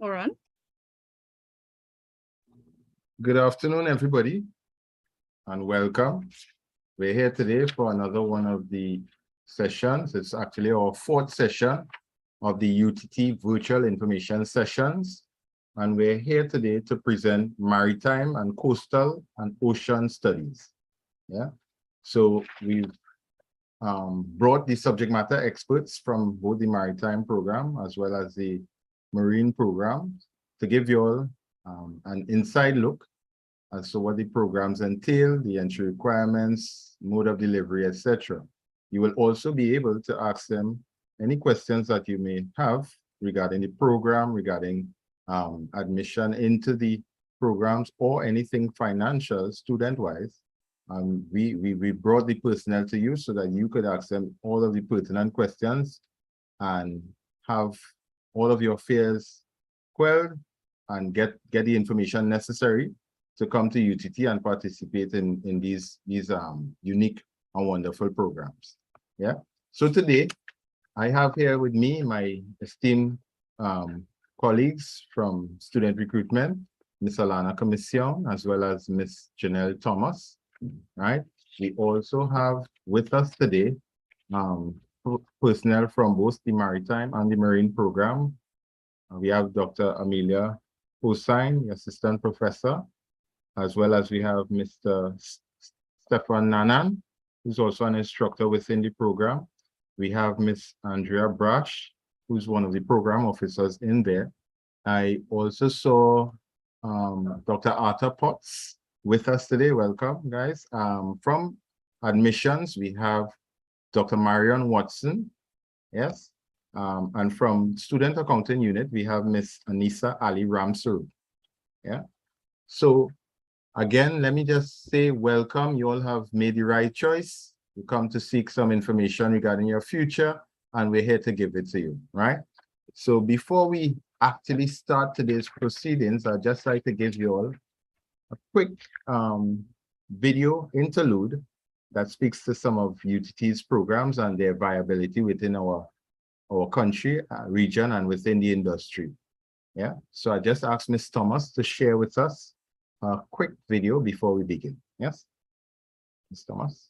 Oran. Good afternoon, everybody, and welcome. We're here today for another one of the sessions. It's actually our fourth session of the UTT Virtual Information Sessions. And we're here today to present Maritime and Coastal and Ocean Studies. Yeah. So we've brought the subject matter experts from both the Maritime program as well as the Marine program to give you all an inside look as to what the programs entail, the entry requirements, mode of delivery, etc. You will also be able to ask them any questions that you may have regarding the program, regarding admission into the programs, or anything financial, student-wise. We brought the personnel to you so that you could ask them all of the pertinent questions and have all of your fears quelled and get the information necessary to come to UTT and participate in these unique and wonderful programs. Yeah. So today I have here with me my esteemed colleagues from student recruitment, Ms. Alana Commission, as well as Ms. Janelle Thomas. Right. We also have with us today personnel from both the Maritime and the Marine program. We have Dr. Amelia Hossain, the assistant professor, as well as we have Mr. Stefan Nanan, who's also an instructor within the program. We have Ms. Andrea Brash, who's one of the program officers in there. I also saw Dr. Arthur Potts with us today. Welcome, guys. From admissions, we have Dr. Marion Watson, yes. And from student accounting unit, we have Ms. Anissa Ali Ramsur. Yeah. So again, let me just say welcome. You all have made the right choice. You come to seek some information regarding your future, and we're here to give it to you, right? So before we actually start today's proceedings, I'd just like to give you all a quick video interlude that speaks to some of UTT's programs and their viability within our country, region, and within the industry. Yeah, so I just asked Ms. Thomas to share with us a quick video before we begin. Yes, Ms. Thomas.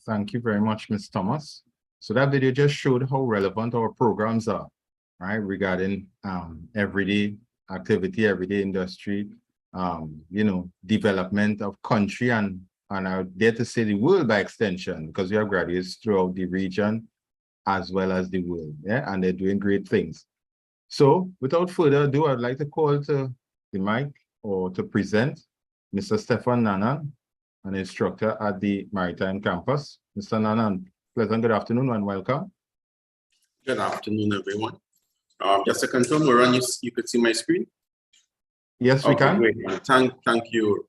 Thank you very much, Ms. Thomas. So that video just showed how relevant our programs are, right, regarding everyday activity, everyday industry, development of country and I dare to say the world by extension, because we have graduates throughout the region as well as the world, yeah, and they're doing great things. So without further ado, I'd like to call to the mic or to present Mr. Stefan Nanan, an instructor at the Maritime campus. Mr. Nanan, pleasant good afternoon and welcome. Good afternoon, everyone. Just to confirm, we're on, you could see my screen? Yes, we can. Great. Thank you.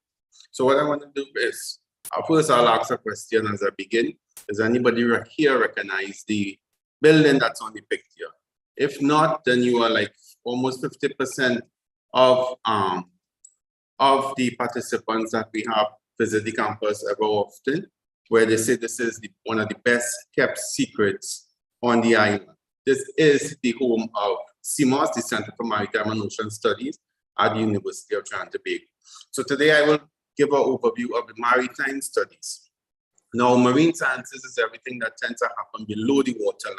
So what I want to do is, first I'll ask a question as I begin. Does anybody here recognize the building that's on the picture? If not, then you are like almost 50% of the participants that we have visit the campus ever often, where they say this is one of the best kept secrets on the island. This is the home of CMOS, the Center for Maritime and Ocean Studies at the University of Trinidad and Tobago. So today I will give an overview of the maritime studies. Now, marine sciences is everything that tends to happen below the waterline.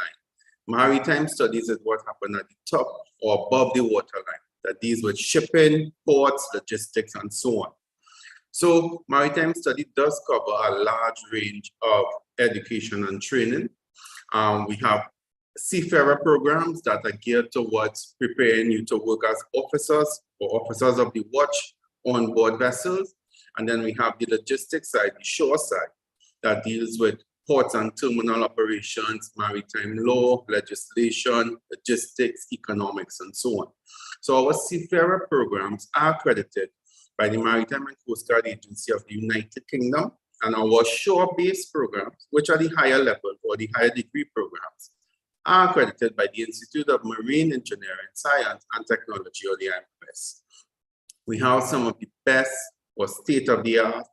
Maritime studies is what happens at the top or above the waterline, that deals with shipping, ports, logistics, and so on. So maritime study does cover a large range of education and training. We have seafarer programs that are geared towards preparing you to work as officers or officers of the watch on board vessels. And then we have the logistics side, the shore side, that deals with ports and terminal operations, maritime law, legislation, logistics, economics, and so on. So our seafarer programs are accredited by the Maritime and Coast Guard Agency of the United Kingdom, and our shore-based programs, which are the higher level or the higher degree programs, are accredited by the Institute of Marine Engineering, Science and Technology, or the IMS. We have some of the best or state-of-the-art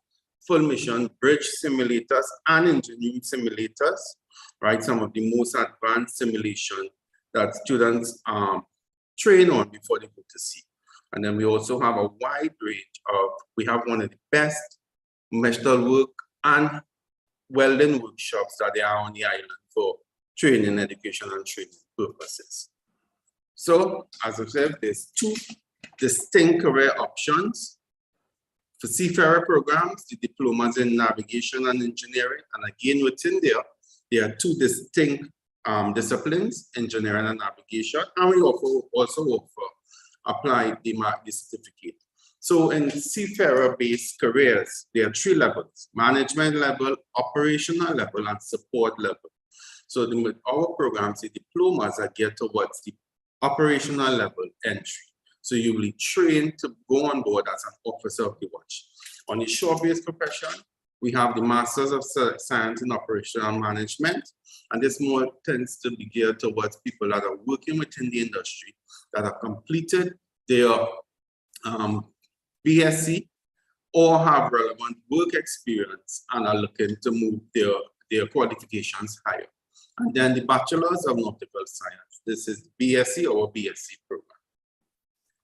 full mission bridge simulators and engineering simulators, right? Some of the most advanced simulation that students train on before they go to sea. And then we also have a wide range of, we have one of the best metal work and welding workshops that they are on the island for training, education, and training purposes. So, as I said, there's two distinct career options. For seafarer programs, the diplomas in navigation and engineering, and again within there are two distinct disciplines, engineering and navigation, and we also offer applied the certificate. So in seafarer-based careers, there are three levels: management level, operational level, and support level. So our programs, the diplomas are geared towards the operational level entry. So you will be trained to go on board as an officer of the watch. On the shore-based profession, we have the Masters of Science in Operational Management, and this more tends to be geared towards people that are working within the industry, that have completed their BSc or have relevant work experience and are looking to move their qualifications higher. And then the Bachelors of Nautical Science. This is BSc or BSc program.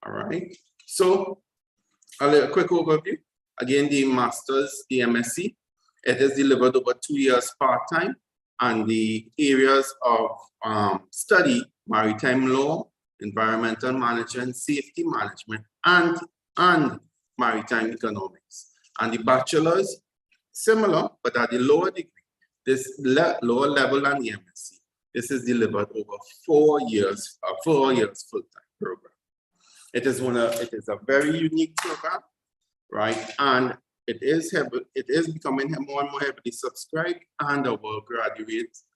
All right, so a quick overview. Again, the Masters, the MSc, it is delivered over 2 years part-time, and the areas of study: maritime law, environmental management, safety management, and maritime economics. And the bachelor's, similar, but at the lower degree, this lower level than the MSc. This is delivered over 4 years, full-time program. It is a very unique program, right? And it is becoming more and more heavily subscribed, and our graduates,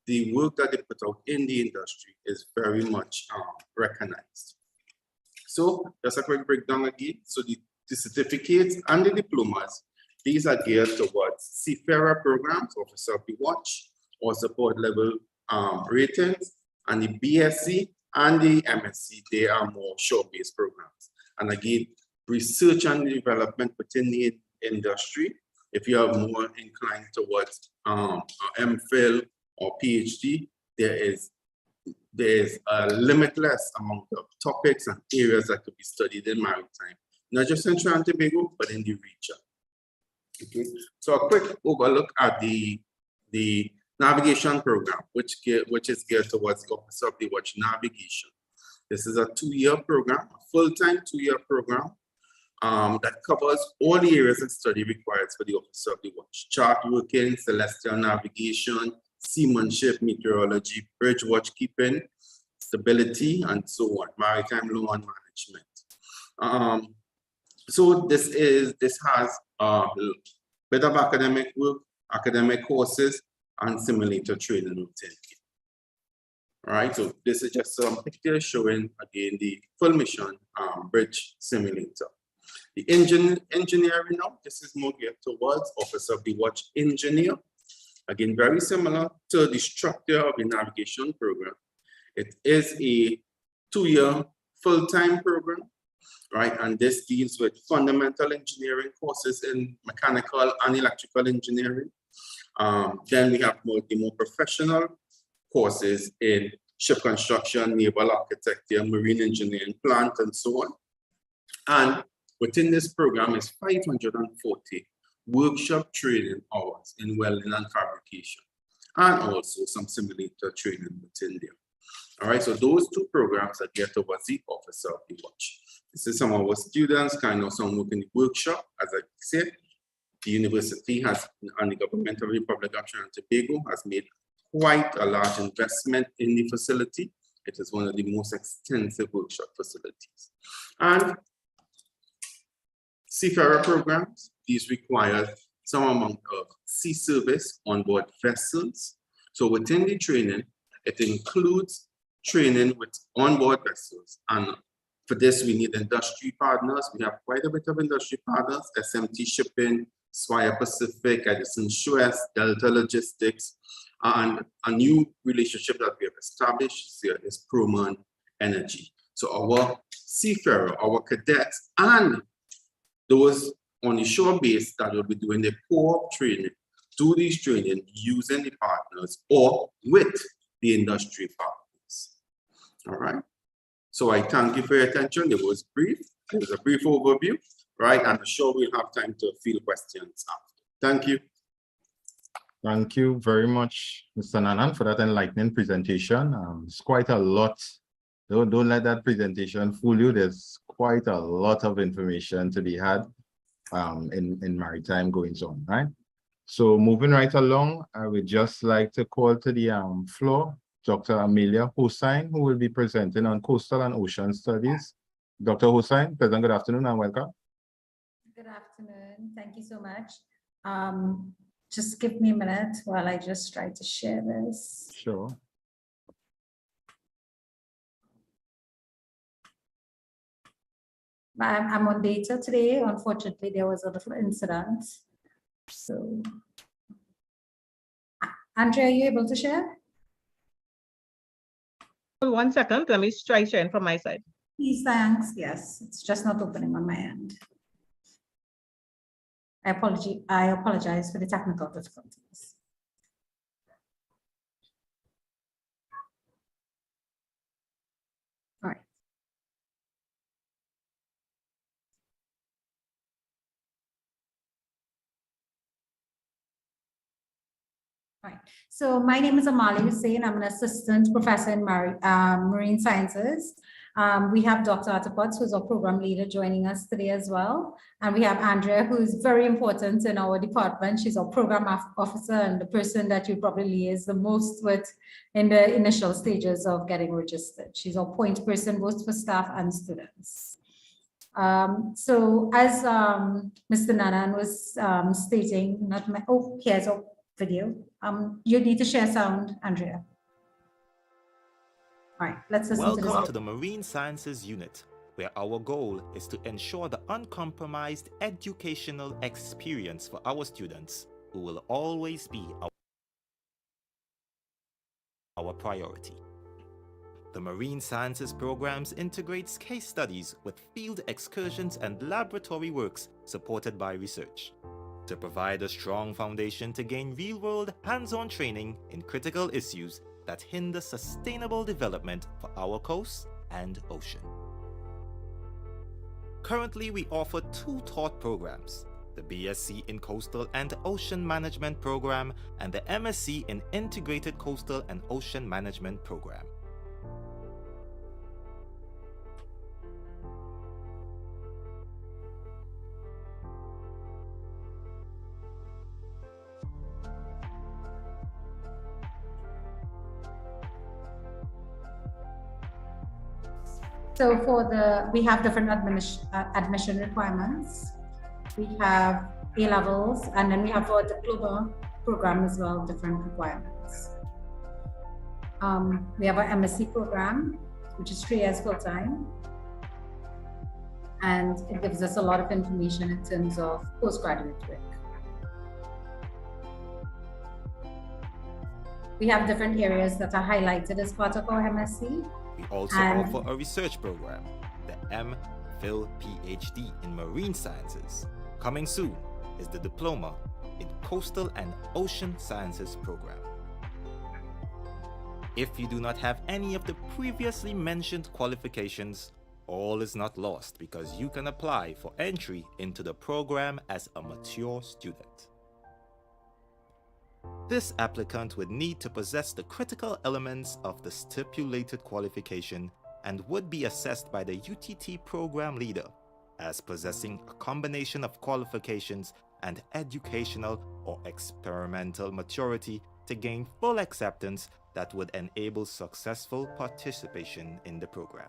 the work that they put out in the industry is very much recognized. So just a quick breakdown again. So the certificates and the diplomas, these are geared towards seafarer programs, officer of the watch, or support level ratings, and the BSc and the MSc, they are more shore-based programs. And again, research and development within the industry, if you are more inclined towards MPhil or PhD, there is a limitless amount of topics and areas that could be studied in maritime, not just in Trinidad and Tobago, but in the region. Okay, so a quick overlook at the the navigation program, which is geared towards the Officer of the Watch navigation. This is a 2-year program, a full-time 2-year program that covers all the areas of study required for the Officer of the Watch: chart working, celestial navigation, seamanship, meteorology, bridge watchkeeping, stability, and so on, maritime law and management. So this has a bit of academic work, academic courses, and simulator training within it. All right, so this is just some pictures showing again the full mission bridge simulator. The engineering now, this is more geared towards Officer of the Watch engineer. Again, very similar to the structure of the navigation program. It is a 2-year full-time program, right? And this deals with fundamental engineering courses in mechanical and electrical engineering. Then we have the more professional courses in ship construction, naval architecture, marine engineering, plant, and so on. And within this program is 540 workshop training hours in welding and fabrication, and also some simulator training within there. All right, so those 2 programs are geared towards the Officer of the Watch. This is some of our students, kind of some work in the workshop. As I said, the university has, and the government of the Republic of Trinidad and Tobago has made quite a large investment in the facility. It is one of the most extensive workshop facilities. And seafarer programs, these require some amount of sea service on board vessels. So within the training, it includes training with onboard vessels. And for this, we need industry partners. We have quite a bit of industry partners: SMT Shipping, Swire Pacific, Edison Suez, Delta Logistics, and a new relationship that we have established here is Proman Energy. So our seafarer, our cadets, and those on the shore base that will be doing the co-op training, do these training using the partners or with the industry partners. All right. So I thank you for your attention. It was brief. It was a brief overview, right? And I'm sure we'll have time to field questions after. Thank you. Thank you very much, Mr. Nanan, for that enlightening presentation. It's quite a lot. Don't let that presentation fool you. There's quite a lot of information to be had in maritime goings on, right? So moving right along, I would just like to call to the floor Dr. Amelia Hossain, who will be presenting on coastal and ocean studies. Dr. Hossain, pleasant good afternoon and welcome. Good afternoon. Thank you so much. Just give me a minute while I just try to share this. Sure. I'm on data today. Unfortunately, there was a little incident. So, Andrea, are you able to share? 1 second, let me try sharing from my side. Please, thanks. Yes, it's just not opening on my end. I apologize for the technical difficulties. All right. Right. So my name is Amali Hussain. I'm an assistant professor in marine sciences. We have Dr. Atapots, who's our program leader, joining us today as well. And we have Andrea, who is very important in our department. She's our program officer and the person that you probably liaise the most with in the initial stages of getting registered. She's our point person both for staff and students. So as Mr. Nanan was stating, here's our video. You need to share sound, Andrea. All right, let's listen to this. Welcome to the Marine Sciences Unit, where our goal is to ensure the uncompromised educational experience for our students, who will always be our priority. The Marine Sciences programs integrates case studies with field excursions and laboratory works supported by research, to provide a strong foundation to gain real-world, hands-on training in critical issues that hinder sustainable development for our coast and ocean. Currently, we offer 2 taught programs: the BSc in Coastal and Ocean Management program, and the MSc in Integrated Coastal and Ocean Management program. So we have different admission requirements. We have A levels, and then we have for the diploma program as well, different requirements. We have our MSc program, which is 3 years full time. And it gives us a lot of information in terms of postgraduate work. We have different areas that are highlighted as part of our MSc. We also offer a research program, the MPhil PhD in Marine Sciences. Coming soon is the Diploma in Coastal and Ocean Sciences program. If you do not have any of the previously mentioned qualifications, all is not lost because you can apply for entry into the program as a mature student. This applicant would need to possess the critical elements of the stipulated qualification and would be assessed by the UTT program leader as possessing a combination of qualifications and educational or experimental maturity to gain full acceptance that would enable successful participation in the program.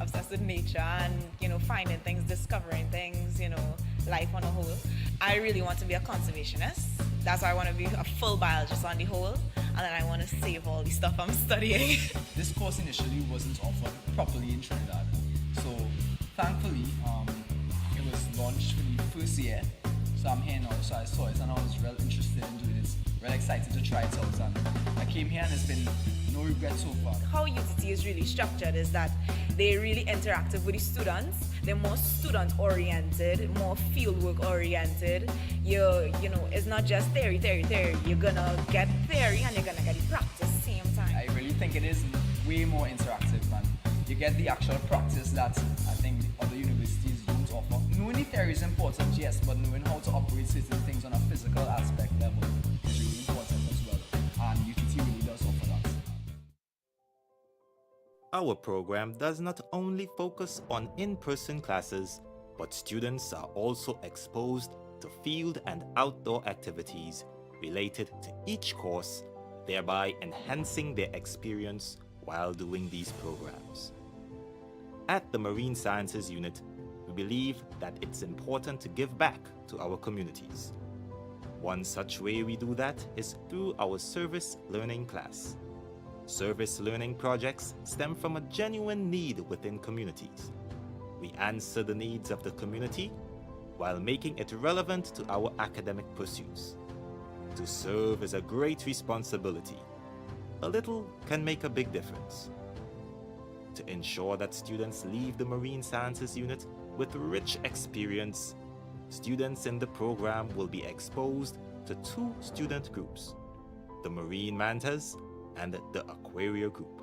obsessed with nature and, finding things, discovering things, life on a whole. I really want to be a conservationist. That's why I want to be a full biologist on the whole. And then I want to save all the stuff I'm studying. This course initially wasn't offered properly in Trinidad. So thankfully, it was launched for the first year. So I'm here now, so I saw it and I was real interested in doing it. Real excited to try it out. And I came here and there's been no regret so far. How UTT is really structured is that they're really interactive with the students. They're more student-oriented, more fieldwork-oriented. It's not just theory. You're gonna get theory and you're gonna get the practice at the same time. I really think it is way more interactive, man. You get the actual practice that I think other universities don't offer. Knowing the theory is important, yes, but knowing how to operate certain things on a physical aspect level is really important as well. And UTT really does offer that. Our program does not only focus on in-person classes, but students are also exposed to field and outdoor activities related to each course, thereby enhancing their experience while doing these programs. At the Marine Sciences Unit, we believe that it's important to give back to our communities. One such way we do that is through our service learning class. Service learning projects stem from a genuine need within communities. We answer the needs of the community while making it relevant to our academic pursuits. To serve is a great responsibility. A little can make a big difference. To ensure that students leave the Marine Sciences unit with rich experience, students in the program will be exposed to 2 student groups, the Marine Mantas and the Aquaria group.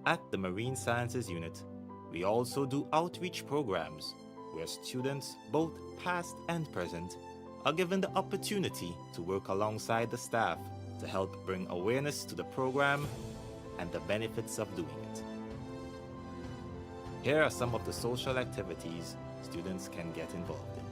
At the Marine Sciences unit, we also do outreach programs where students, both past and present, are given the opportunity to work alongside the staff to help bring awareness to the program and the benefits of doing it. Here are some of the social activities students can get involved in.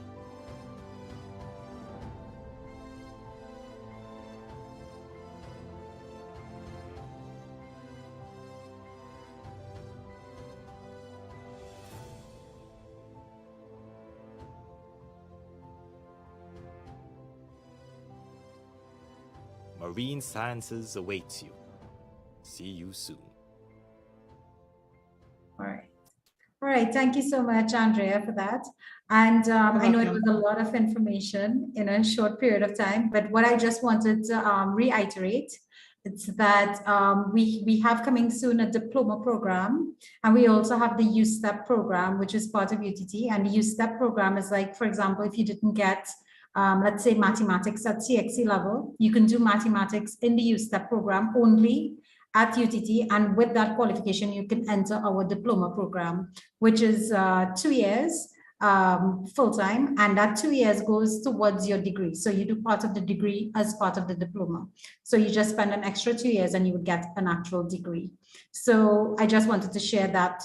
Marine Sciences awaits you. See you soon. All right. All right. Thank you so much, Andrea, for that. And I know it was a lot of information in a short period of time, but what I just wanted to reiterate, it's that we have coming soon a diploma program, and we also have the U-STEP program, which is part of UTT. And the U-STEP program is like, for example, if you didn't get let's say mathematics at CXC level, you can do mathematics in the U-STEP program only at UTT, and with that qualification, you can enter our diploma program, which is 2 years full-time, and that 2 years goes towards your degree. So you do part of the degree as part of the diploma. So you just spend an extra 2 years and you would get an actual degree. So I just wanted to share that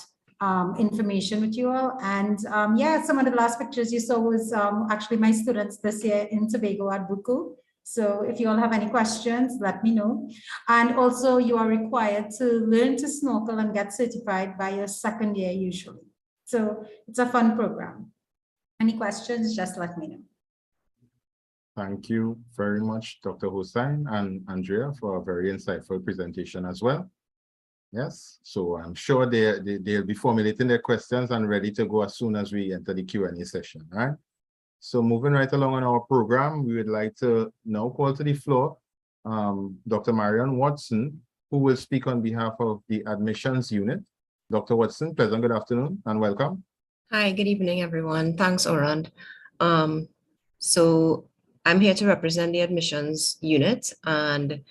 information with you all. And yeah, some of the last pictures you saw was actually my students this year in Tobago at Buku. So if you all have any questions, let me know. And also you are required to learn to snorkel and get certified by your second year usually. So it's a fun program. Any questions, just let me know. Thank you very much, Dr. Hussain and Andrea, for a very insightful presentation as well. Yes, so I'm sure they'll be formulating their questions and ready to go as soon as we enter the Q&A session, right? So moving right along on our program, we would like to now call to the floor Dr. Marion Watson, who will speak on behalf of the admissions unit. Dr. Watson, pleasant good afternoon and welcome. Hi, good evening, everyone. Thanks, Orand. So I'm here to represent the admissions unit, and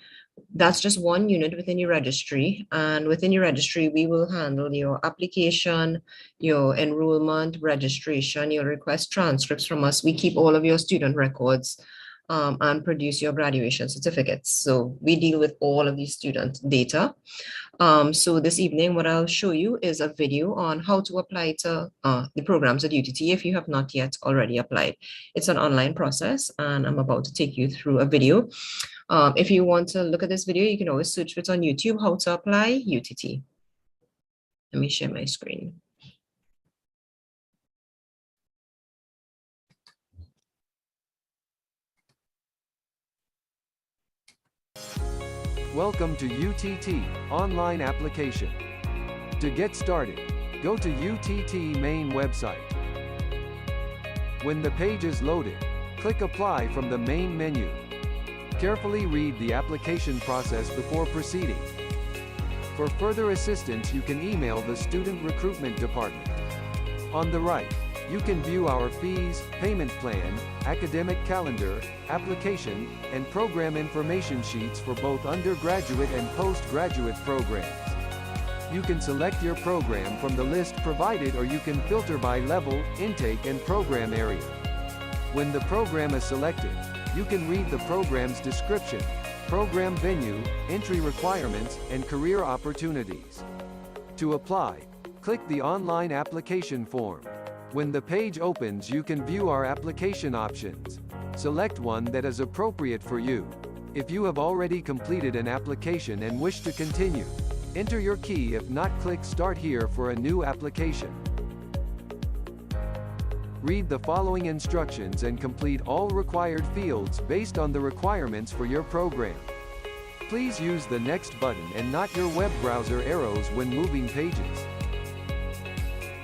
that's just one unit within your registry. And within your registry, we will handle your application, your enrollment, registration, your request transcripts from us. We keep all of your student records and produce your graduation certificates. So we deal with all of these student data. So this evening, what I'll show you is a video on how to apply to the programs at UTT if you have not yet already applied. It's an online process, and I'm about to take you through a video. If you want to look at this video, you can always search it on YouTube, how to apply UTT. Let me share my screen. Welcome to UTT online application. To get started, go to UTT main website. When the page is loaded, click Apply from the main menu. Carefully read the application process before proceeding. For further assistance, you can email the Student Recruitment Department. On the right, you can view our fees, payment plan, academic calendar, application, and program information sheets for both undergraduate and postgraduate programs. You can select your program from the list provided, or you can filter by level, intake, and program area. When the program is selected, you can read the program's description, program venue, entry requirements, and career opportunities. To apply, click the online application form. When the page opens, you can view our application options. Select one that is appropriate for you. If you have already completed an application and wish to continue, enter your key. If not, click Start Here for a new application. Read the following instructions and complete all required fields based on the requirements for your program. Please use the Next button and not your web browser arrows when moving pages.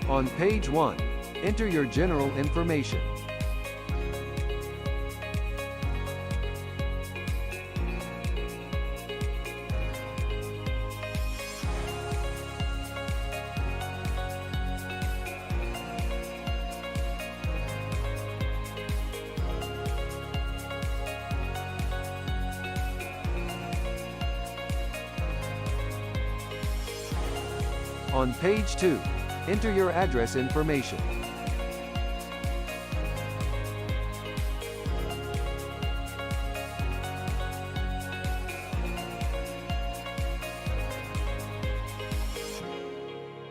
On page 1, enter your general information. On page 2, enter your address information.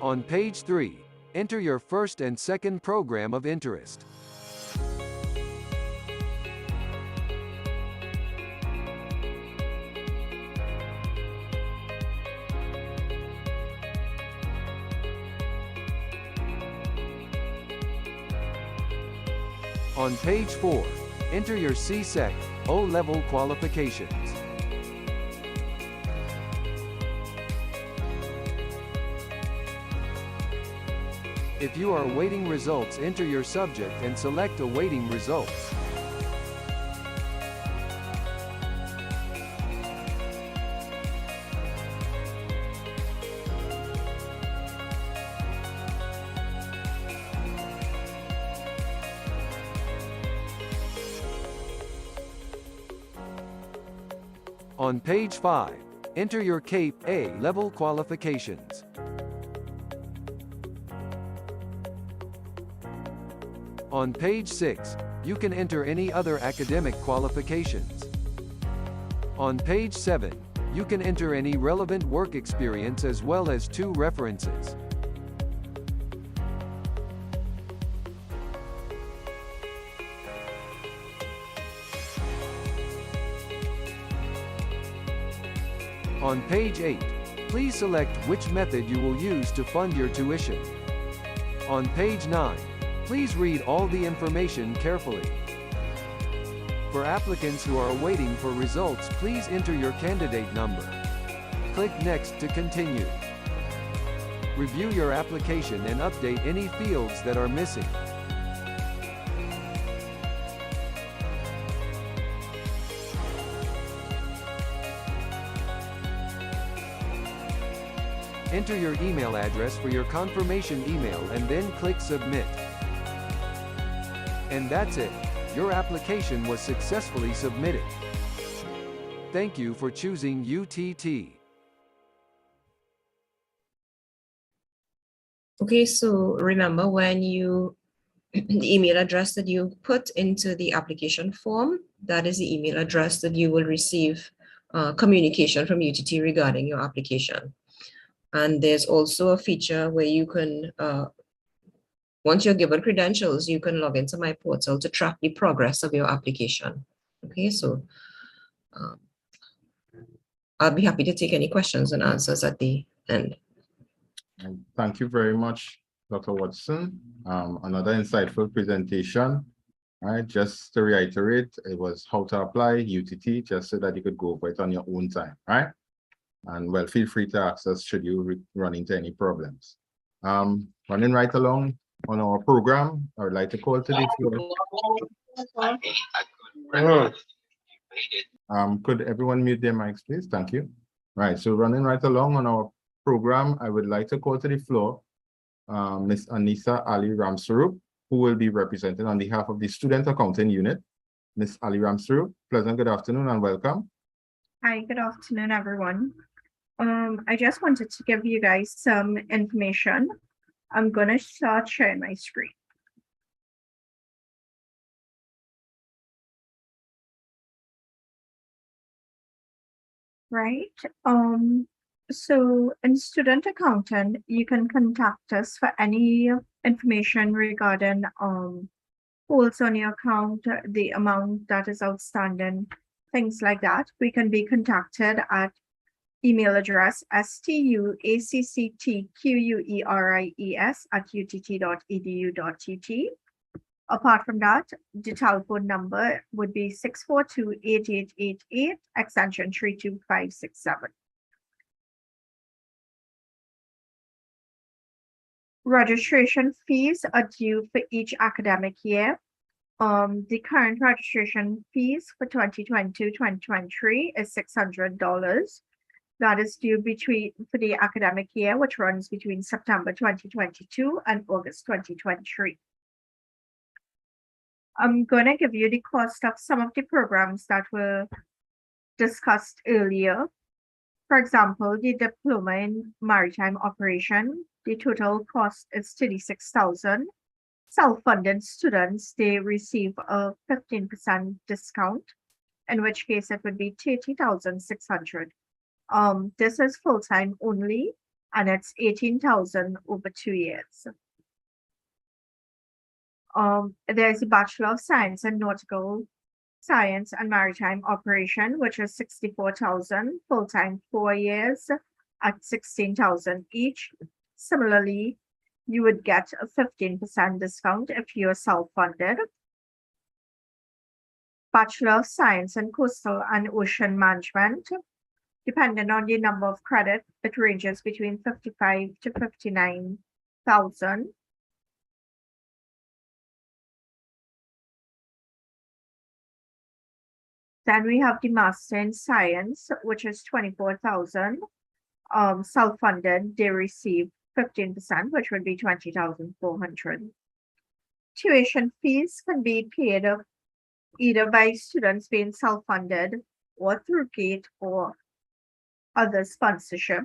On page 3, enter your first and second program of interest. On page 4, enter your CSEC O-level qualifications. If you are awaiting results, enter your subject and select awaiting results. On page 5, enter your CAPE A level qualifications. On page 6, you can enter any other academic qualifications. On page 7, you can enter any relevant work experience as well as 2 references. On page 8, please select which method you will use to fund your tuition. On page 9, please read all the information carefully. For applicants who are waiting for results, please enter your candidate number. Click Next to continue. Review your application and update any fields that are missing. Enter your email address for your confirmation email and then click Submit. And that's it. Your application was successfully submitted. Thank you for choosing UTT. Okay, so remember when you, the email address that you put into the application form, that is the email address that you will receive communication from UTT regarding your application. And there's also a feature where you can, once you're given credentials, you can log into my portal to track the progress of your application. Okay, so I'll be happy to take any questions and answers at the end. Thank you very much, Dr. Watson. Another insightful presentation. All right, just to reiterate, it was how to apply UTT, just so that you could go over it on your own time, right? And well, feel free to access should you run into any problems. Running right along on our program, I would like to call to the floor. Could everyone mute their mics, please? Thank you. Right, so running right along on our program, I would like to call to the floor Ms. Anissa Ali Ramsarup, who will be represented on behalf of the Student Accounting Unit. Ms. Ali Ramsarup, pleasant good afternoon and welcome. Hi, good afternoon, everyone. I just wanted to give you guys some information. I'm going to start sharing my screen. Right. So in Student Accountant, you can contact us for any information regarding holds on your account, the amount that is outstanding, things like that. We can be contacted at email address stuaccqueries@utt.edu.tt. Apart from that, the telephone number would be 642-8888, extension 32567. Registration fees are due for each academic year. The current registration fees for 2022-2023 is $600. That is due for the academic year, which runs between September 2022 and August 2023. I'm going to give you the cost of some of the programs that were discussed earlier. For example, the diploma in maritime operation, the total cost is 36,000. Self-funded students, they receive a 15% discount, in which case it would be 30,600. This is full-time only, and it's 18,000 over 2 years. There's a Bachelor of Science in Nautical Science and Maritime Operation, which is 64,000, full-time 4 years at 16,000 each. Similarly, you would get a 15% discount if you're self-funded. Bachelor of Science in Coastal and Ocean Management, depending on the number of credit, it ranges between 55 to 59,000. Then we have the Master in Science, which is 24,000. Self-funded, they receive 15%, which would be 20,400. Tuition fees can be paid either by students being self-funded or through GATE or other sponsorship.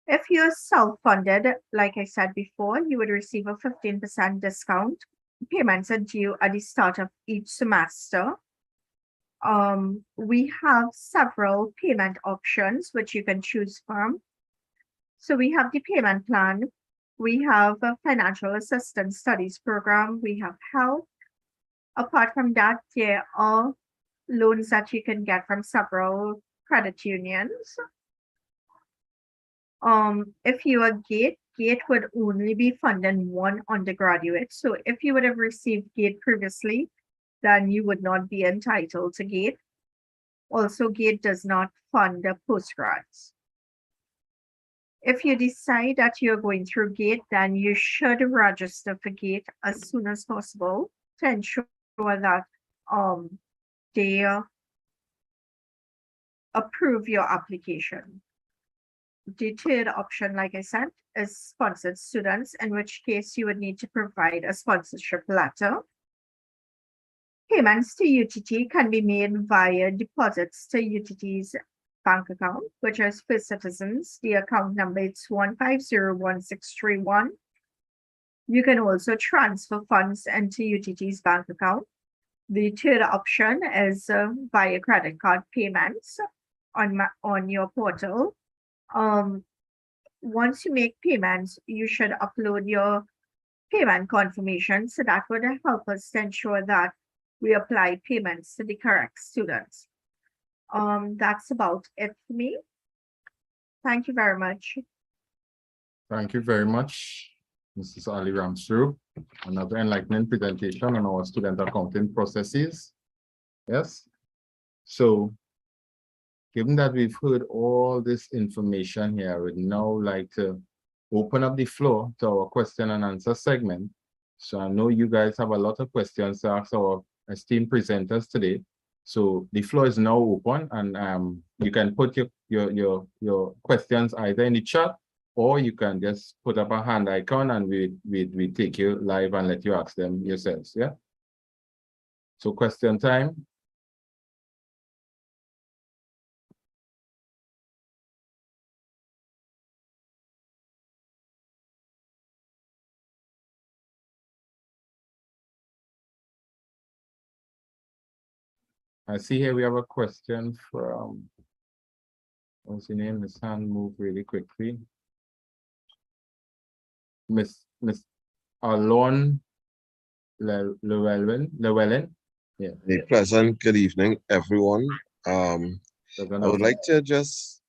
If you're self-funded, like I said before, you would receive a 15% discount. Payments are due at the start of each semester. We have several payment options which you can choose from. So we have the payment plan, we have a financial assistance studies program, we have help. Apart from that, there are loans that you can get from several credit unions. If you are GATE, GATE would only be funding one undergraduate. So if you would have received GATE previously, then you would not be entitled to GATE. Also, GATE does not fund the postgrads. If you decide that you're going through GATE, then you should register for GATE as soon as possible to ensure that they approve your application. The third option, like I said, is sponsored students, in which case you would need to provide a sponsorship letter. Payments to UTT can be made via deposits to UTT's bank account, which is for citizens. The account number is 1501631. You can also transfer funds into UTT's bank account. The third option is via credit card payments on your portal. Once you make payments, you should upload your payment confirmation. So that would help us to ensure that we apply payments to the correct students. That's about it for me. Thank you very much. Thank you very much, Mrs. Ali Ramsru. Another enlightening presentation on our student accounting processes. Yes. So, given that we've heard all this information here, I would now like to open up the floor to our question and answer segment. So I know you guys have a lot of questions to ask our esteemed presenters today. So the floor is now open, and you can put your questions either in the chat, or you can just put up a hand icon and we take you live and let you ask them yourselves. Yeah. So question time. I see here we have a question from, what's the name? His hand moved really quickly. Miss Alon Llewellyn. Yeah. A pleasant good evening, everyone. I would like to just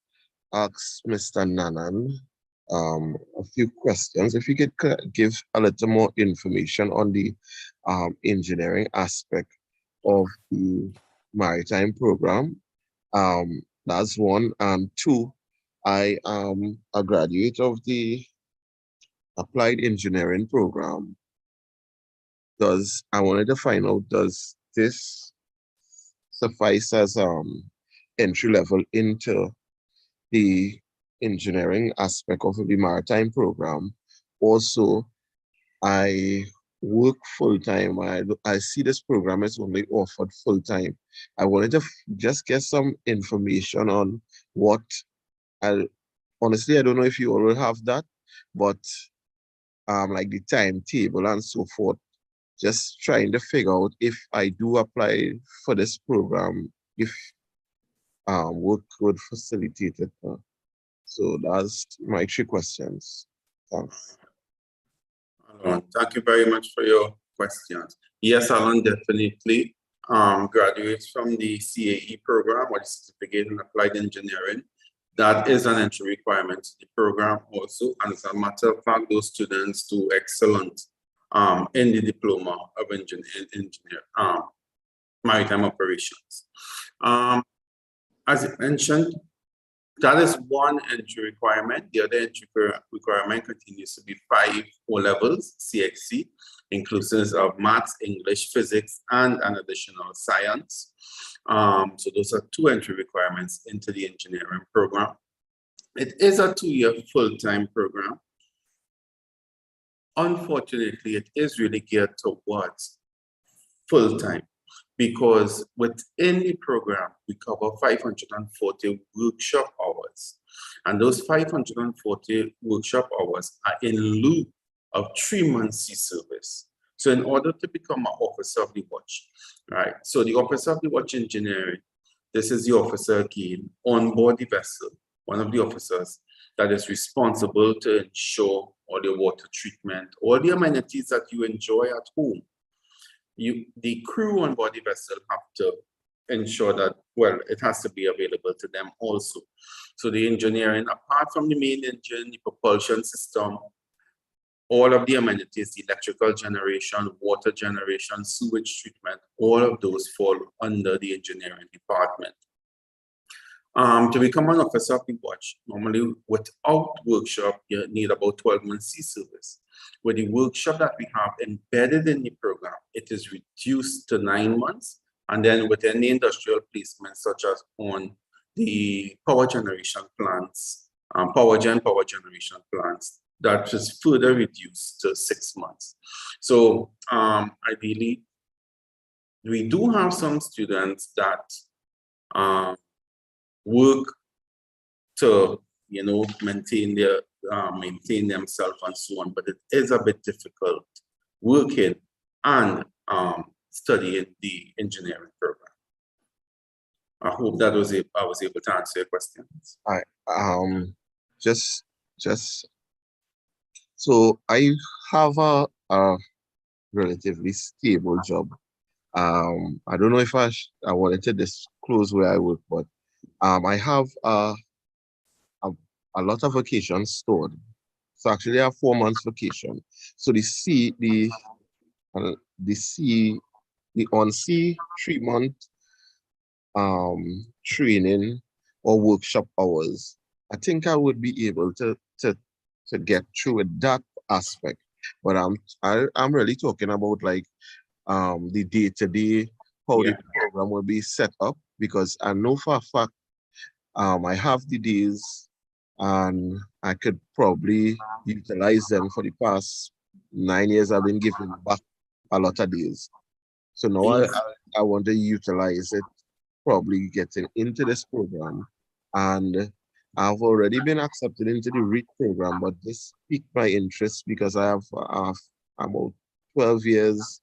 ask Mr. Nanan a few questions. If you could give a little more information on the engineering aspect of the maritime program. That's one. And two, I am a graduate of the applied engineering program. I wanted to find out, does this suffice as entry level into the engineering aspect of the maritime program? Also, I work full-time. I see this program is only offered full-time. I wanted to just get some information on what I honestly I don't know if you all will have that, but like the timetable and so forth. Just trying to figure out if I do apply for this program, if work could facilitate it. So that's my 3 questions. Thanks. Alon, thank you very much for your questions. Yes, Alan definitely graduates from the CAE program or the Certificate in Applied Engineering. That is an entry requirement to the program also. And as a matter of fact, those students do excellent in the diploma of maritime operations. As I mentioned, that is one entry requirement. The other entry requirement continues to be 5 O-levels, CXC, inclusive of maths, English, physics, and an additional science. So those are 2 entry requirements into the engineering program. It is a 2-year full-time program. Unfortunately, it is really geared towards full-time, because within the program, we cover 540 workshop hours. And those 540 workshop hours are in lieu of 3 months sea service. So in order to become an officer of the watch, right? So the officer of the watch engineering, this is the officer again on board the vessel, one of the officers that is responsible to ensure all the water treatment, all the amenities that you enjoy at home. The crew on board the vessel have to ensure that, well, it has to be available to them also. So the engineering, apart from the main engine, the propulsion system, all of the amenities, the electrical generation, water generation, sewage treatment, all of those fall under the engineering department. To become an officer of the watch, normally without workshop, you need about 12 months sea service. With the workshop that we have embedded in the program, it is reduced to 9 months. And then within the industrial placements, such as on the power generation plants, power generation plants, that is further reduced to 6 months. So ideally, we do have some students that work to, you know, maintain themselves and so on, but it is a bit difficult working and studying the engineering program. I hope that I was able to answer your questions. So I have a relatively stable job. I don't know if I wanted to disclose where I work, but I have a lot of vacations stored. So actually I have 4 months vacation. So the on-sea 3-month training or workshop hours, I think I would be able to get through with that aspect. But I'm really talking about like the day-to-day, how the program will be set up, because I know for a fact I have the days and I could probably utilize them. For the past 9 years, I've been giving back a lot of days. So now I want to utilize it, probably getting into this program. And I've already been accepted into the REIT program, but this piqued my interest because I have about 12 years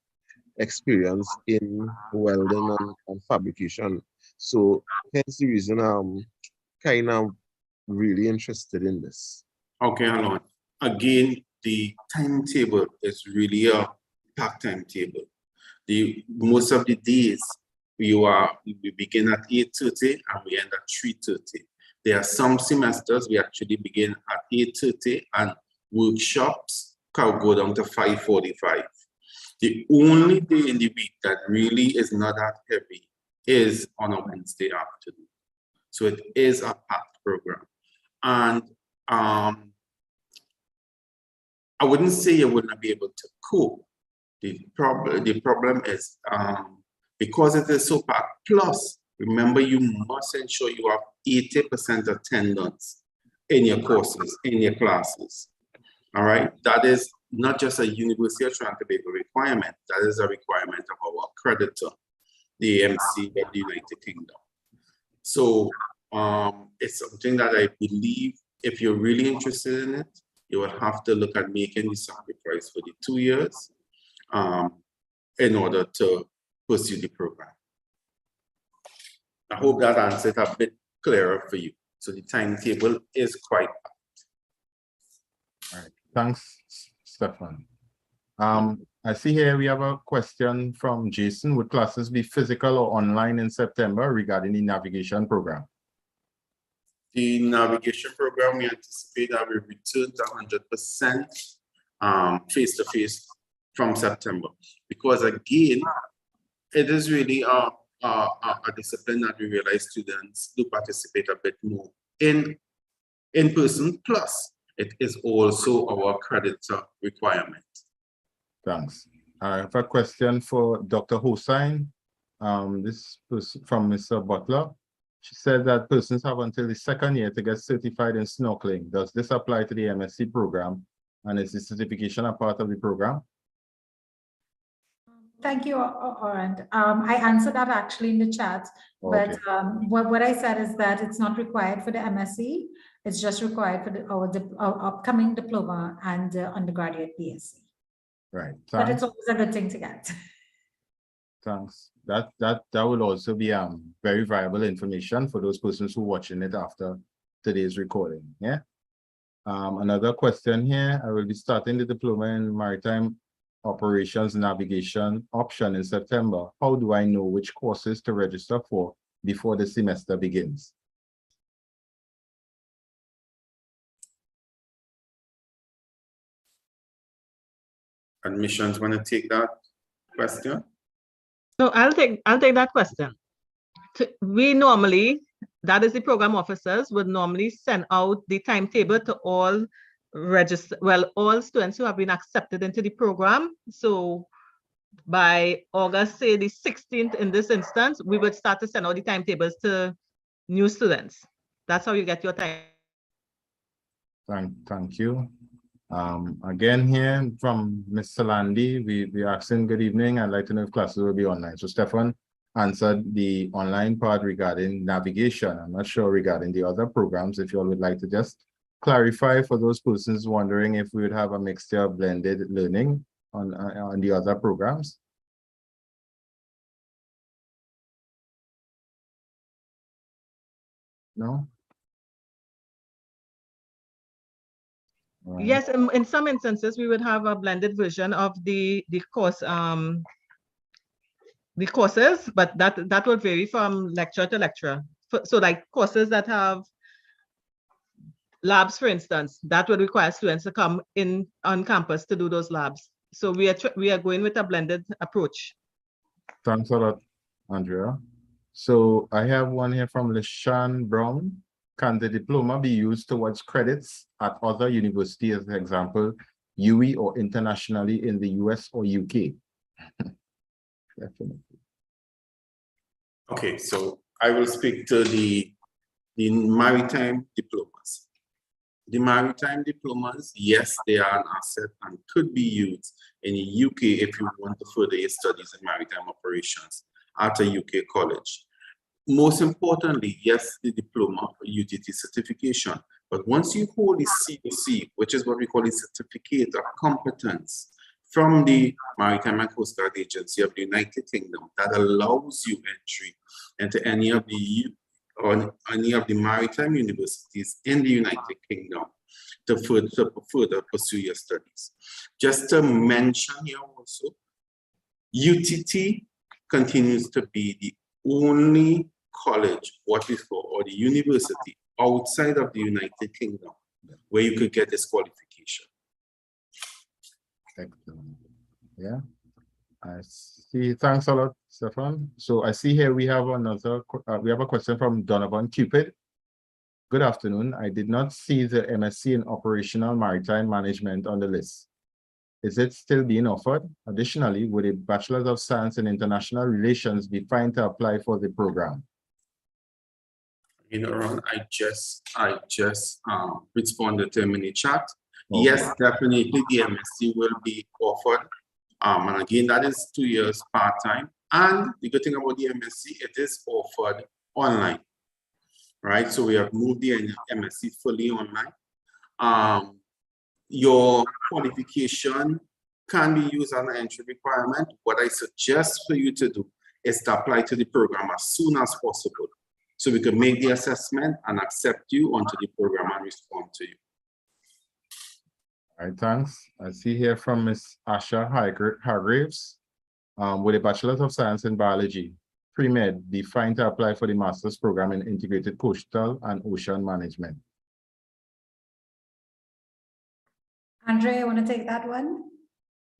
experience in welding and fabrication. So hence the reason I'm kind of really interested in this. Okay, Alon. Again, the timetable is really a packed timetable. Most of the days we begin at 8:30 and we end at 3:30. There are some semesters we actually begin at 8:30 and workshops can go down to 5:45. The only day in the week that really is not that heavy is on a Wednesday afternoon. So it is a packed program. And I wouldn't say you would not be able to cope. The problem is because it is so packed. Plus, remember, you must ensure you have 80% attendance in your courses, in your classes. All right, that is not just a University of Trinidad and Tobago requirement. That is a requirement of our accreditor, the AMC of the United Kingdom. So It's something that I believe if you're really interested in it, you will have to look at making the sacrifice for the 2 years in order to pursue the program. I hope that answered a bit clearer for you. So the timetable is quite. All right. Thanks, Stefan. I see here we have a question from Jason. Would classes be physical or online in September regarding the navigation program? The navigation program, we anticipate that we return to 100% face-to-face from September. Because again, it is really a discipline that we realize students do participate a bit more in person, plus it is also our creditor requirement. Thanks. I have a question for Dr. Hossain. This was from Mr. Butler. She said that persons have until the second year to get certified in snorkeling. Does this apply to the MSc program? And is the certification a part of the program? Thank you, Orand. I answered that actually in the chat, but what I said is that it's not required for the MSc. It's just required for our upcoming diploma and undergraduate BSc. Right. Thanks. But it's always a good thing to get. Thanks. That will also be very valuable information for those persons who are watching it after today's recording. Yeah. Another question here. I will be starting the diploma in maritime operations navigation option in September. How do I know which courses to register for before the semester begins? Admissions want to take that question? So I'll take that question. We normally, that is the program officers would normally send out the timetable to all all students who have been accepted into the program. So by August, say the 16th in this instance, we would start to send out the timetables to new students. That's how you get your time. Thank you. Again here from Ms. Salandi, we asking good evening. I'd like to know if classes will be online. So Stefan answered the online part regarding navigation. I'm not sure regarding the other programs. If you all would like to just clarify for those persons wondering if we would have a mixture of blended learning on the other programs. No? Yes, in some instances, we would have a blended version of the course, the courses, but that would vary from lecture to lecture. So like courses that have labs, for instance, that would require students to come in on campus to do those labs. So we are going with a blended approach. Thanks a lot, Andrea. So I have one here from Lishan Brown. Can the diploma be used towards credits at other universities, as example, UE or internationally in the US or UK? Definitely. Okay, so I will speak to the maritime diplomas. The maritime diplomas, yes, they are an asset and could be used in the UK if you want to further your studies in maritime operations at a UK college. Most importantly, yes, the diploma or UTT certification, but once you hold the COC, which is what we call a certificate of competence from the Maritime and Coast Guard Agency of the United Kingdom, that allows you entry into any of the maritime universities in the United Kingdom to further pursue your studies. Just to mention here also, UTT continues to be the only college, or the university outside of the United Kingdom where you could get this qualification. Excellent. Yeah, I see. Thanks a lot, Stefan. So I see here we have we have a question from Donovan Cupid. Good afternoon. I did not see the MSc in Operational Maritime Management on the list. Is it still being offered? Additionally, would a Bachelor of Science in International Relations be fine to apply for the program? You know, Ron, I just responded to him in the chat. Okay. Yes, definitely the MSc will be offered. And again, that is 2 years part-time. And the good thing about the MSc, it is offered online. right? So we have moved the MSc fully online. Your qualification can be used as an entry requirement. What I suggest for you to do is to apply to the program as soon as possible, so we can make the assessment and accept you onto the program and respond to you. All right, thanks. I see here from Ms. Asha Hargraves, with a Bachelor of Science in Biology, pre-med, defined to apply for the master's program in integrated coastal and ocean management. Andre, you want to take that one?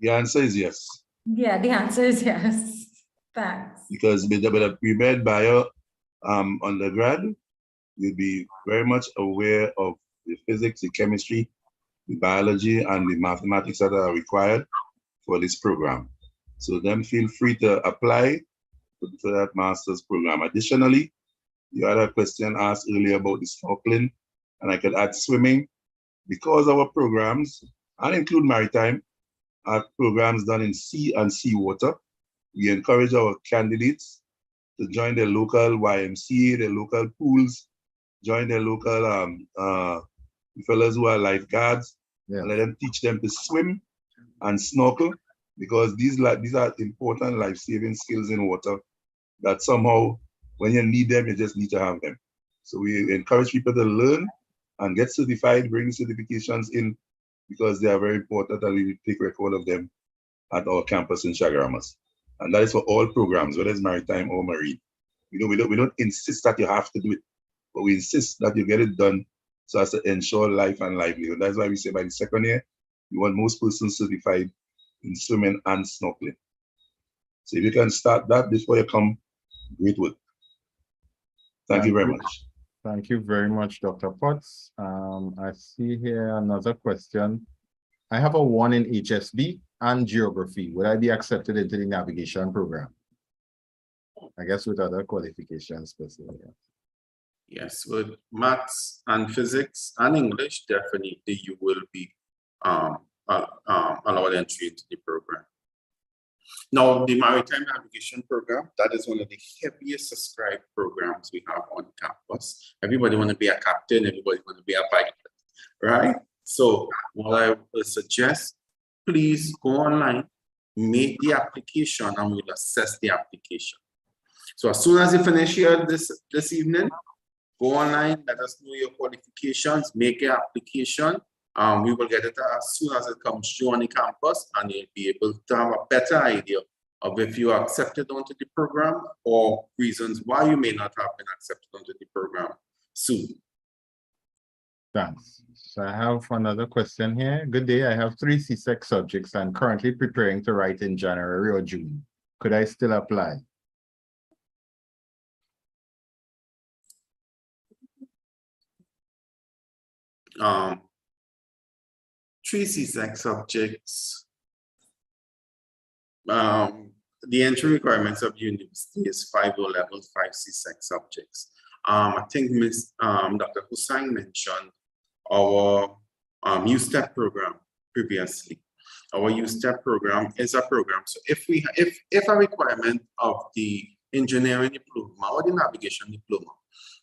The answer is yes, Yeah, the answer is yes. Thanks. because with a pre-med bio undergrad, you'll be very much aware of the physics, the chemistry, the biology, and the mathematics that are required for this program. So then feel free to apply for that master's program. Additionally, you had a question asked earlier about the snorkeling, and I could add swimming. Because our programs, and include maritime, are programs done in sea and seawater, we encourage our candidates to join their local YMCA, their local pools, join their local fellows who are lifeguards, and let them teach them to swim and snorkel, because these are important life-saving skills in water that somehow, when you need them, you just need to have them. So we encourage people to learn and get certified, bring certifications in, because they are very important, and we take record of them at our campus in Chaguaramas. And that is for all programs, whether it's maritime or marine. We don't insist that you have to do it, but we insist that you get it done so as to ensure life and livelihood. That's why we say by the second year, we want most persons certified in swimming and snorkeling. So if you can start that before you come, great work. Thank you very much. Thank you very much, Dr. Potts. I see here another question. I have a 1 in HSB and geography. Would I be accepted into the navigation program? I guess with other qualifications specifically. Yes, with maths and physics and English, definitely you will be allowed entry into the program. Now, the Maritime Navigation Program, that is one of the heaviest subscribed programs we have on campus. Everybody want to be a captain, everybody want to be a pilot, right? So what I would suggest, please go online, make the application, and we'll assess the application. So as soon as you finish here this evening, go online, let us know your qualifications, make your application. We will get it as soon as it comes through on the campus, and you'll be able to have a better idea of if you are accepted onto the program or reasons why you may not have been accepted onto the program soon. Thanks. So I have another question here. Good day. I have 3 CSEC subjects I'm currently preparing to write in January or June. Could I still apply? Three CSEC subjects. The entry requirements of the university is 5 O-level, 5 CSEC subjects. I think Dr. Hussain mentioned our USTEP program previously. Our USTEP program is a program. So if a requirement of the engineering diploma or the navigation diploma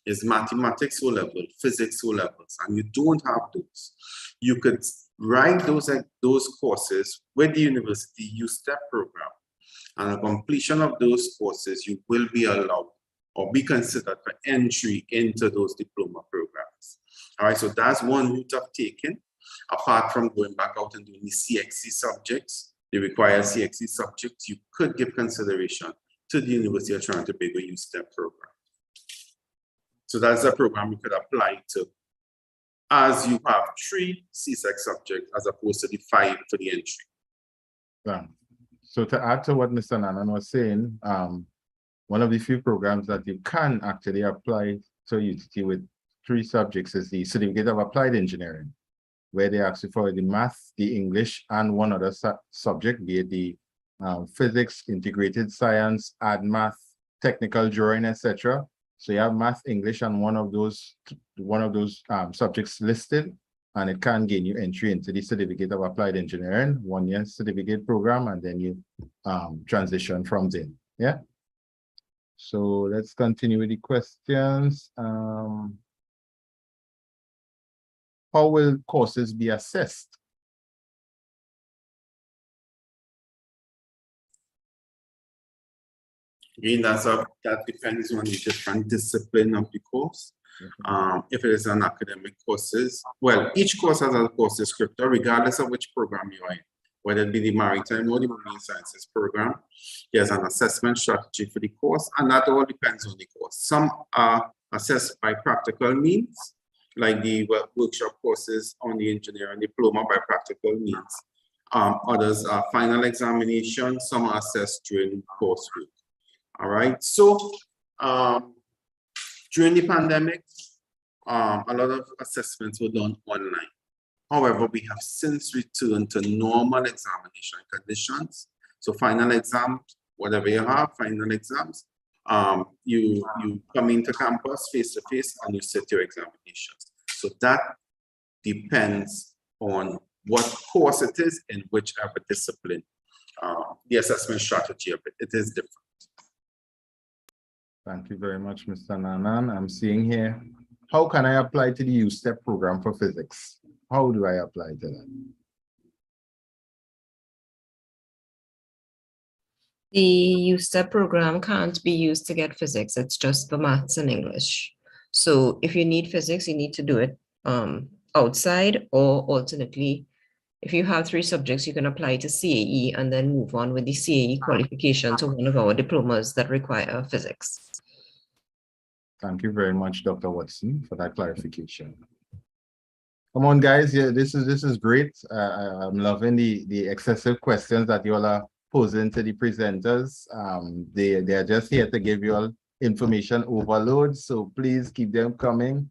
is mathematics O-level, physics O-levels, and you don't have those, you could write those courses with the university USTEP program. And upon completion of those courses, you will be allowed or be considered for entry into those diploma programs. All right, so that's one route of taking, apart from going back out and doing the CXC subjects, the required CXC subjects, you could give consideration to the University of Toronto Tobago USTEP program. So that's a program you could apply to, as you have 3 CSEC subjects as opposed to the 5 for the entry. Yeah. So to add to what Mr. Nanan was saying, one of the few programs that you can actually apply to UTT with 3 subjects is the Certificate of Applied Engineering, where they ask you for the math, the English, and one other subject, be it the physics, integrated science, add math, technical drawing, etc. So you have math, English, and one of those subjects listed, and it can gain you entry into the Certificate of Applied Engineering, 1-year certificate program, and then you transition from there. Yeah. So let's continue with the questions. How will courses be assessed? Again, that depends on the different discipline of the course. If it is an academic courses, well, each course has a course descriptor, regardless of which program you are in, whether it be the Maritime or the Marine Sciences program. There's an assessment strategy for the course, and that all depends on the course. Some are assessed by practical means, like the workshop courses on the engineering diploma by practical means. Others are final examinations, some are assessed during coursework. All right, so during the pandemic, a lot of assessments were done online. However, we have since returned to normal examination conditions. So final exams, whatever you have, final exams, you come into campus face to face and you sit your examinations. So that depends on what course it is in whichever discipline. The assessment strategy of it is different. Thank you very much, Mr. Nanan. I'm seeing here, how can I apply to the USTEP program for physics? How do I apply to that? The USTEP program can't be used to get physics. It's just the maths and English. So if you need physics, you need to do it outside, or alternately, if you have 3 subjects, you can apply to CAE and then move on with the CAE qualification to one of our diplomas that require physics. Thank you very much, Dr. Watson, for that clarification. Come on, guys. Yeah, this is great. I'm loving the excessive questions that you all are posing to the presenters. They are just here to give you all information overload. So please keep them coming.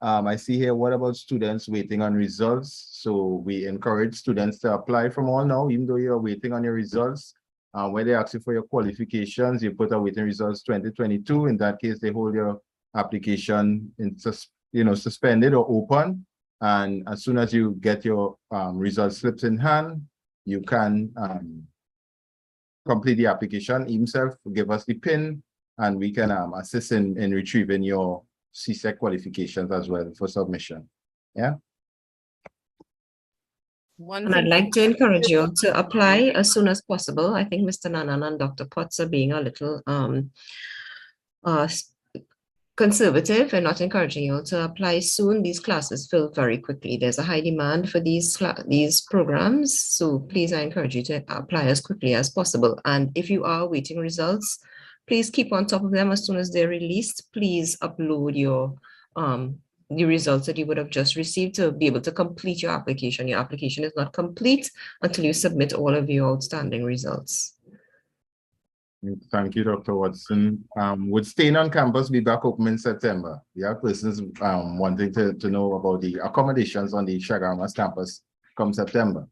I see here, what about students waiting on results? So we encourage students to apply from all now, even though you're waiting on your results. When they ask you for your qualifications, you put awaiting results 2022. In that case, they hold your application in, suspended or open. And as soon as you get your result slips in hand, you can complete the application himself, give us the PIN, and we can assist in retrieving your CSEC qualifications as well for submission. Yeah. And I'd like to encourage you to apply as soon as possible. I think Mr. Nanan and Dr. Potts are being a little conservative and not encouraging you to apply soon. These classes fill very quickly. There's a high demand for these programs. So please, I encourage you to apply as quickly as possible. And if you are waiting results, please keep on top of them. As soon as they're released, please upload your the results that you would have just received to be able to complete your application. Your application is not complete until you submit all of your outstanding results. Thank you, Dr. Watson. Would staying on campus be back open in September? We have persons wanting to know about the accommodations on the Chaguaramas campus come September.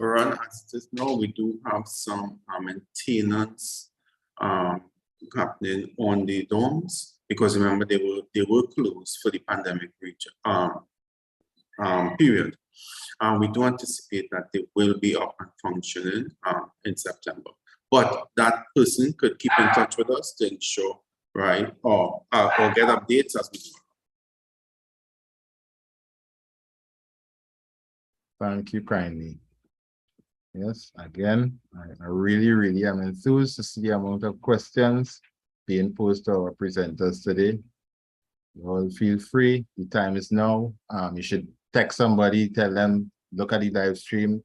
Run as it is now, we do have some maintenance happening on the dorms, because remember they were closed for the pandemic period. We do anticipate that they will be up and functioning in September. But that person could keep in touch with us to ensure, right, or get updates as we go. Thank you kindly. Yes, again, I really am enthused to see the amount of questions being posed to our presenters today. You all feel free. The time is now. You should text somebody, tell them, look at the live stream.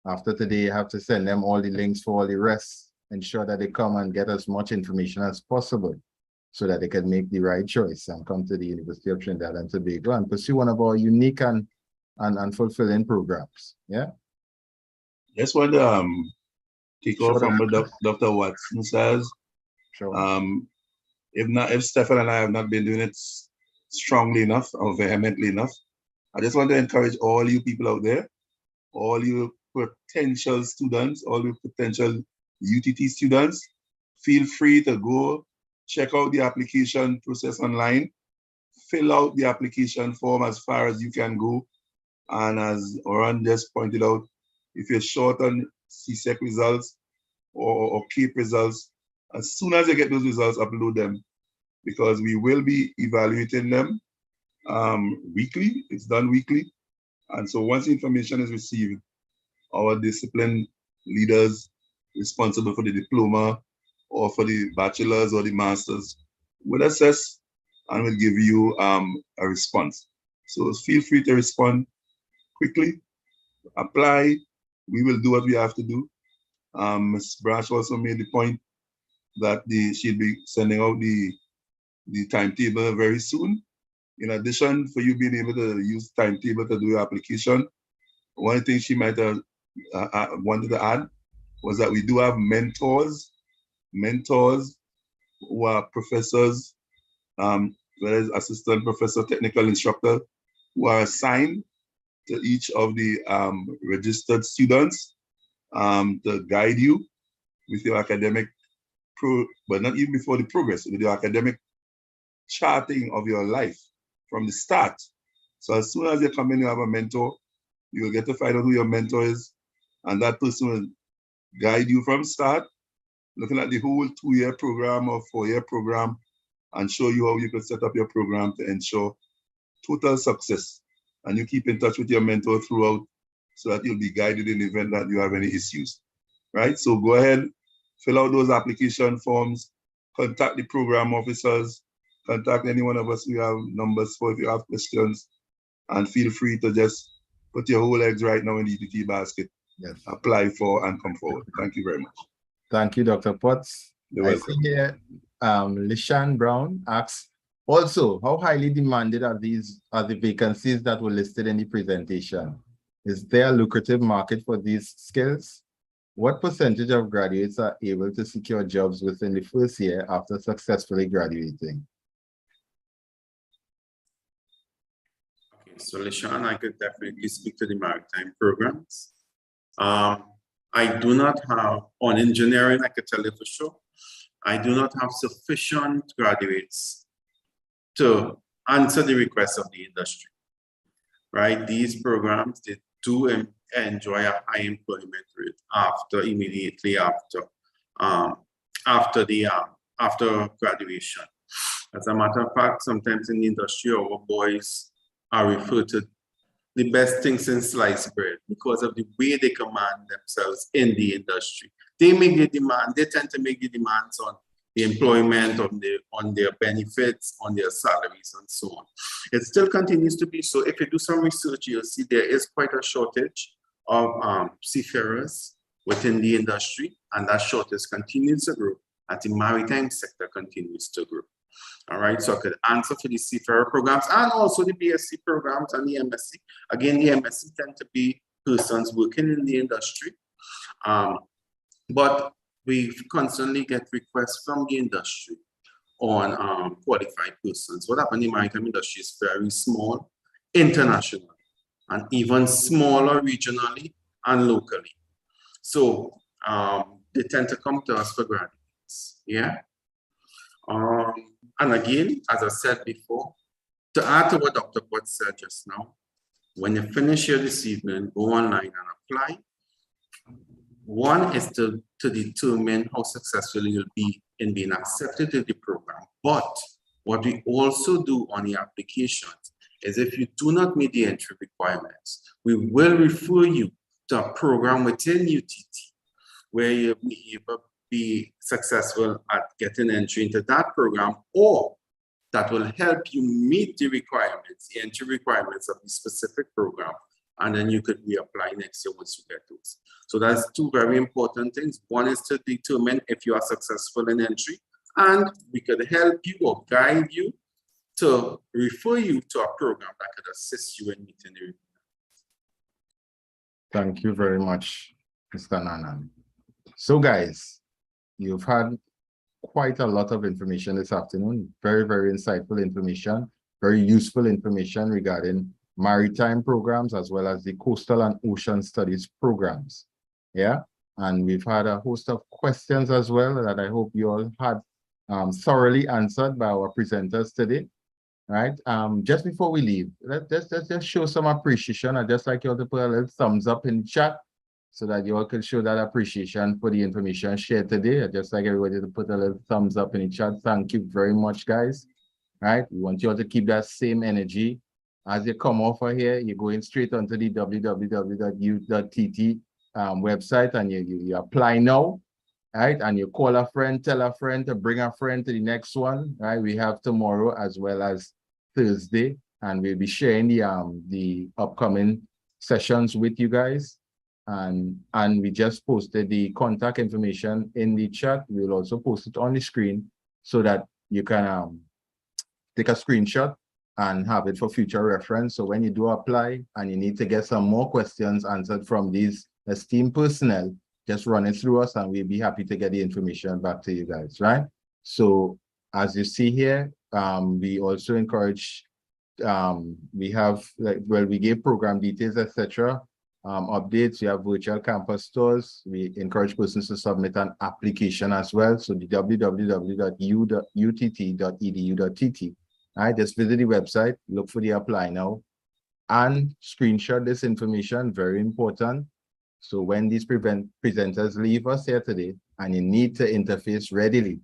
After today, you have to send them all the links for all the rest. Ensure that they come and get as much information as possible so that they can make the right choice and come to the University of Trinidad and Tobago and pursue one of our unique and fulfilling programs. Yeah. Just want to take off from what Dr. Watson says. Sure. If Stefan and I have not been doing it strongly enough or vehemently enough, I just want to encourage all you people out there, all you potential students, all you potential UTT students, feel free to go check out the application process online, fill out the application form as far as you can go. And as Oran just pointed out, if you're short on CSEC results or CAPE results. As soon as you get those results, upload them, because we will be evaluating them weekly. It's done weekly. And so once the information is received, our discipline leaders responsible for the diploma or for the bachelor's or the master's will assess and will give you a response. So feel free to respond quickly, apply. We will do what we have to do. Ms. Brash also made the point that she'll be sending out the timetable very soon. In addition, for you being able to use timetable to do your application, one thing she might have wanted to add was that we do have mentors who are professors, whether it's assistant professor, technical instructor, who are assigned to each of the registered students to guide you with your academic but not even before the progress, with your academic charting of your life from the start. So as soon as you come in, you have a mentor, you will get to find out who your mentor is, and that person will guide you from start, looking at the whole 2-year program or 4-year program, and show you how you can set up your program to ensure total success. And you keep in touch with your mentor throughout so that you'll be guided in the event that you have any issues, right? So go ahead, fill out those application forms, contact the program officers, contact any one of us. We have numbers for if you have questions, and feel free to just put your whole eggs right now in the ETT basket. Yes. Apply for and come forward. Thank you very much. Thank you, Dr. Potts. You're I welcome. see here, Lishan Brown asks, also, how highly demanded are the vacancies that were listed in the presentation? Is there a lucrative market for these skills? What percentage of graduates are able to secure jobs within the first year after successfully graduating? Okay, so Lishan, I could definitely speak to the maritime programs. I do not have, on engineering, I could tell you for sure, I do not have sufficient graduates to answer the requests of the industry, right? These programs, they do enjoy a high employment rate immediately after graduation. As a matter of fact, sometimes in the industry, our boys are referred to the best things in sliced bread because of the way they command themselves in the industry. They tend to make the demands on the employment, on their benefits, on their salaries, and so on. It still continues to be so. If you do some research, you'll see there is quite a shortage of seafarers within the industry, and that shortage continues to grow as the maritime sector continues to grow. All right, so I could answer for the seafarer programs and also the BSc programs and the MSc. Again, the MSc tend to be persons working in the industry, but we constantly get requests from the industry on qualified persons. What happens in the maritime industry is very small, international, and even smaller regionally and locally. So they tend to come to us for graduates, yeah? And again, as I said before, to add to what Dr. Potts said just now, when you finish here this evening, go online and apply. One is to determine how successful you'll be in being accepted to the program. But what we also do on the applications is if you do not meet the entry requirements, we will refer you to a program within UTT where you'll be able to be successful at getting entry into that program, or that will help you meet the requirements, the entry requirements of the specific program, and then you could reapply next year once you get those. So that's two very important things. One is to determine if you are successful in entry, and we could help you or guide you to refer you to a program that could assist you in meeting the requirements. Thank you very much, Mr. Nanan. So guys, you've had quite a lot of information this afternoon. Very, very insightful information, very useful information regarding maritime programs as well as the coastal and ocean studies programs. Yeah, and we've had a host of questions as well that I hope you all had thoroughly answered by our presenters today. Right. Just before we leave, let's just show some appreciation. I'd just like you all to put a little thumbs up in the chat so that you all can show that appreciation for the information shared today. I'd just like everybody to put a little thumbs up in the chat. Thank you very much, guys. Right? We want you all to keep that same energy. As you come off of here, you're going straight onto the www.u.tt website and you apply now. Right? And you call a friend, tell a friend to bring a friend to the next one. Right? We have tomorrow as well as Thursday, and we'll be sharing the upcoming sessions with you guys. And we just posted the contact information in the chat. We'll also post it on the screen so that you can take a screenshot and have it for future reference. So when you do apply and you need to get some more questions answered from these esteemed personnel, just run it through us and we'll be happy to get the information back to you guys, right? So as you see here, we also encourage, we have, we gave program details, etc. Updates, we have virtual campus stores. We encourage persons to submit an application as well. So the www.utt.edu.tt. Right, just visit the website, look for the apply now, and screenshot this information, very important. So when these presenters leave us here today and you need to interface readily,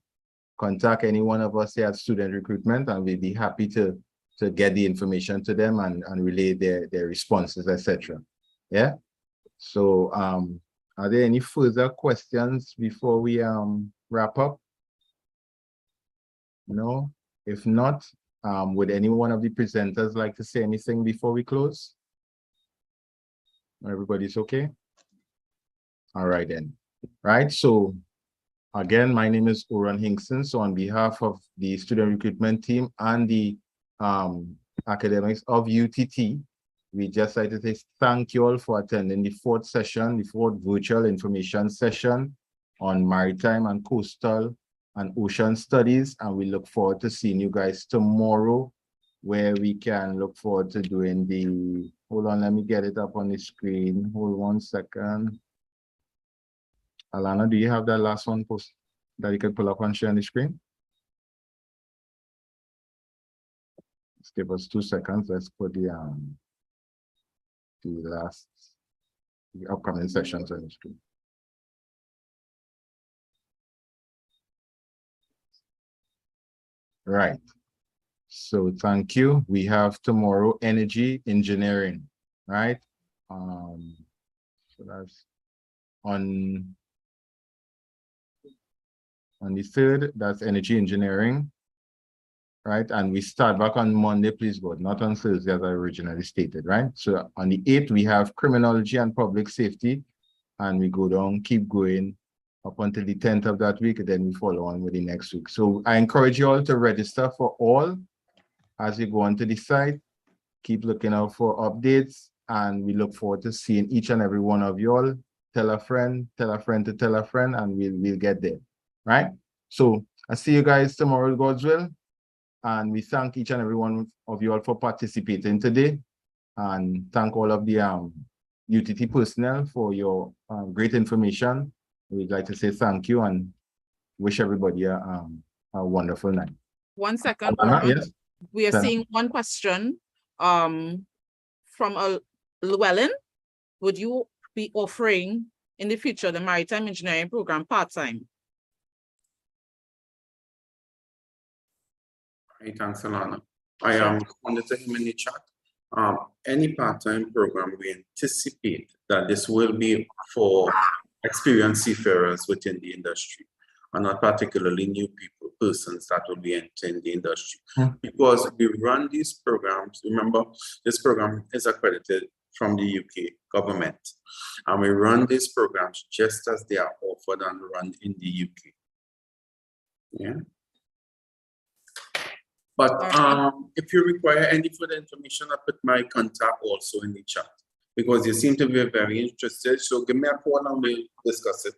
contact any one of us here at Student Recruitment and we'll be happy to get the information to them and relay their responses, etc. Yeah. So are there any further questions before we wrap up? No? If not, would any one of the presenters like to say anything before we close? Everybody's okay? All right then. Right, so again, my name is Oran Hinkson. So on behalf of the student recruitment team and the academics of UTT, we just like to say thank you all for attending the fourth session, the fourth virtual information session on maritime and coastal and ocean studies. And we look forward to seeing you guys tomorrow, where we can look forward to doing the, hold on, let me get it up on the screen. Hold 1 second. Alana, do you have that last one post that you can pull up and share on the screen? Let's give us 2 seconds. Let's put the upcoming sessions on the screen. Right. So thank you. We have tomorrow energy engineering, right? So that's on the 3rd, that's energy engineering, right? And we start back on Monday, please God, not on Thursday as I originally stated, right? So on the 8th, we have criminology and public safety, and we go down, keep going up until the 10th of that week, and then we follow on with the next week. So I encourage you all to register for all as you go onto the site. Keep looking out for updates, and we look forward to seeing each and every one of you all. Tell a friend to tell a friend, and we'll get there, right? So I see you guys tomorrow, God's will, and we thank each and every one of you all for participating today, and thank all of the UTT personnel for your great information. We'd like to say thank you and wish everybody a wonderful night. 1 second. Yes. We are seeing one question from Llewellyn. Would you be offering in the future the maritime engineering program part-time? Right, thanks, Alana. I responded to him in the chat. Any part-time program, we anticipate that this will be for experienced seafarers within the industry, and not particularly new persons that will be entering the industry. Because we run these programs, remember, this program is accredited from the UK government, and we run these programs just as they are offered and run in the UK. Yeah. But if you require any further information, I put my contact also in the chat, because you seem to be very interested. So give me a call and we'll discuss it.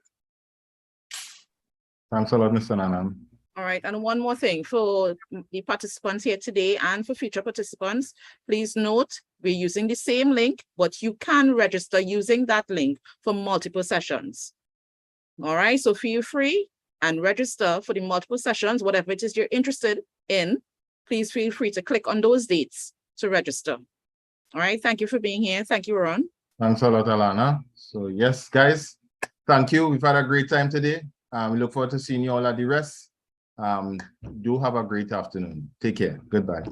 Thanks a lot, Mr. Nanan. All right, and one more thing for the participants here today and for future participants, please note we're using the same link, but you can register using that link for multiple sessions. All right, so feel free and register for the multiple sessions, whatever it is you're interested in. Please feel free to click on those dates to register. All right, thank you for being here. Thank you, Ron. Thanks a lot, Alana. So yes, guys, thank you. We've had a great time today. We look forward to seeing you all at the rest. Do have a great afternoon. Take care. Goodbye.